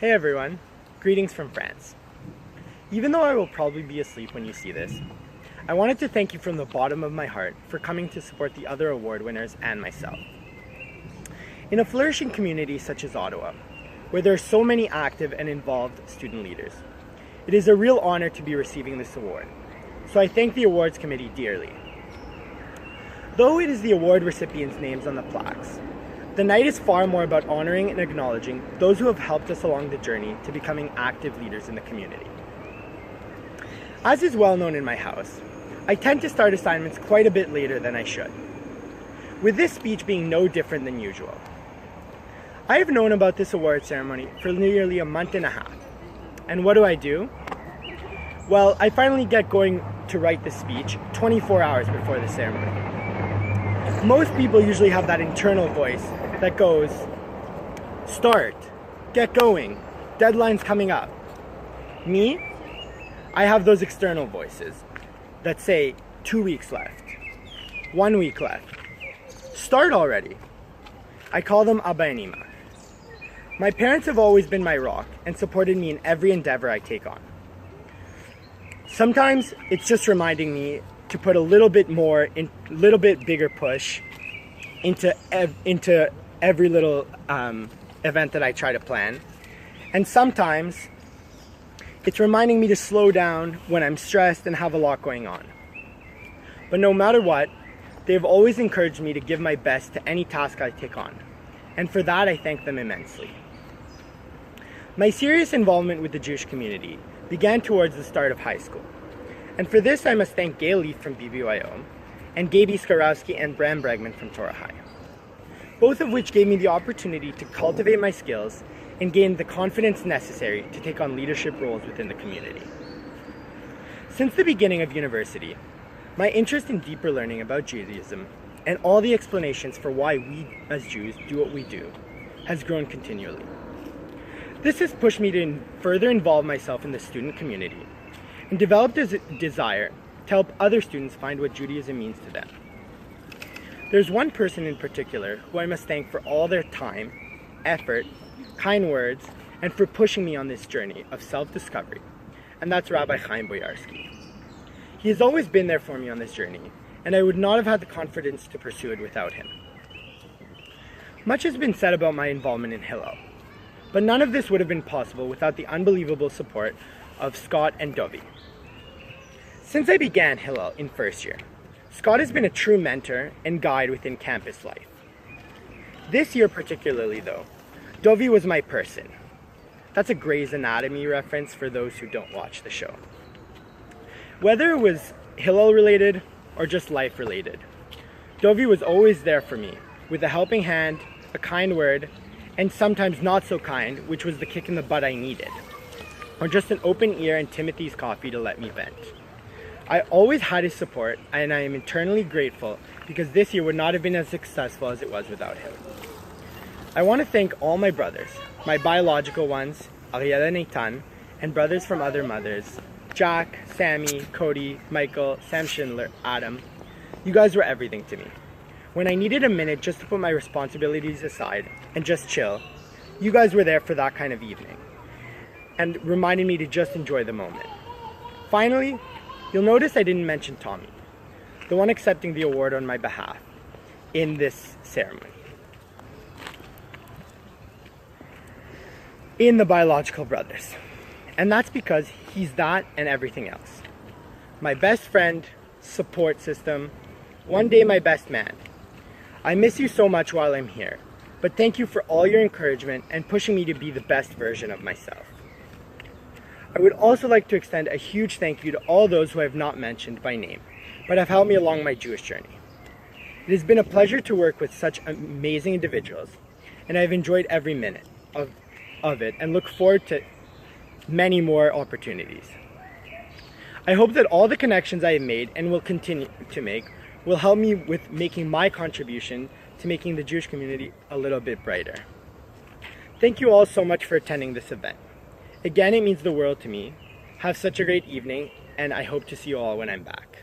Hey everyone, greetings from France. Even though I will probably be asleep when you see this, I wanted to thank you from the bottom of my heart for coming to support the other award winners and myself. In a flourishing community such as Ottawa, where there are so many active and involved student leaders, it is a real honor to be receiving this award, so I thank the awards committee dearly. Though it is the award recipients' names on the plaques, the night is far more about honoring and acknowledging those who have helped us along the journey to becoming active leaders in the community. As is well known in my house, I tend to start assignments quite a bit later than I should, with this speech being no different than usual. I have known about this award ceremony for nearly a month and a half, and what do? Well, I finally get going to write the speech 24 hours before the ceremony. Most people usually have that internal voice that goes, start, get going, deadline's coming up. Me, I have those external voices that say 2 weeks left, 1 week left, start already. I call them Abba and Ima. My parents have always been my rock and supported me in every endeavor I take on. Sometimes it's just reminding me to put a little bit bigger push into every little event that I try to plan. And sometimes it's reminding me to slow down when I'm stressed and have a lot going on. But no matter what, they've always encouraged me to give my best to any task I take on. And for that, I thank them immensely. My serious involvement with the Jewish community began towards the start of high school. And for this, I must thank Gail Leaf from BBYO and Gaby Skarowski and Bram Bregman from Torah High, both of which gave me the opportunity to cultivate my skills and gain the confidence necessary to take on leadership roles within the community. Since the beginning of university, my interest in deeper learning about Judaism and all the explanations for why we as Jews do what we do has grown continually. This has pushed me to further involve myself in the student community and developed a desire to help other students find what Judaism means to them. There's one person in particular who I must thank for all their time, effort, kind words, and for pushing me on this journey of self-discovery, and that's Rabbi Chaim Boyarsky. He has always been there for me on this journey, and I would not have had the confidence to pursue it without him. Much has been said about my involvement in Hillel, but none of this would have been possible without the unbelievable support of Scott and Dovi. Since I began Hillel in first year, Scott has been a true mentor and guide within campus life. This year particularly though, Dovi was my person. That's a Grey's Anatomy reference for those who don't watch the show. Whether it was Hillel related or just life related, Dovi was always there for me with a helping hand, a kind word, and sometimes not so kind, which was the kick in the butt I needed, or just an open ear and Timothy's coffee to let me vent. I always had his support, and I am eternally grateful because this year would not have been as successful as it was without him. I want to thank all my brothers, my biological ones, Ariel and Eitan, and brothers from other mothers, Jack, Sammy, Cody, Michael, Sam Schindler, Adam. You guys were everything to me. When I needed a minute just to put my responsibilities aside and just chill, you guys were there for that kind of evening and reminded me to just enjoy the moment. Finally, you'll notice I didn't mention Tommy, the one accepting the award on my behalf in this ceremony. In the biological brothers. And that's because he's that and everything else. My best friend, support system, one day my best man. I miss you so much while I'm here, but thank you for all your encouragement and pushing me to be the best version of myself. I would also like to extend a huge thank you to all those who I have not mentioned by name, but have helped me along my Jewish journey. It has been a pleasure to work with such amazing individuals, and I've enjoyed every minute of it and look forward to many more opportunities. I hope that all the connections I have made and will continue to make will help me with making my contribution to making the Jewish community a little bit brighter. Thank you all so much for attending this event. Again, it means the world to me. Have such a great evening, and I hope to see you all when I'm back.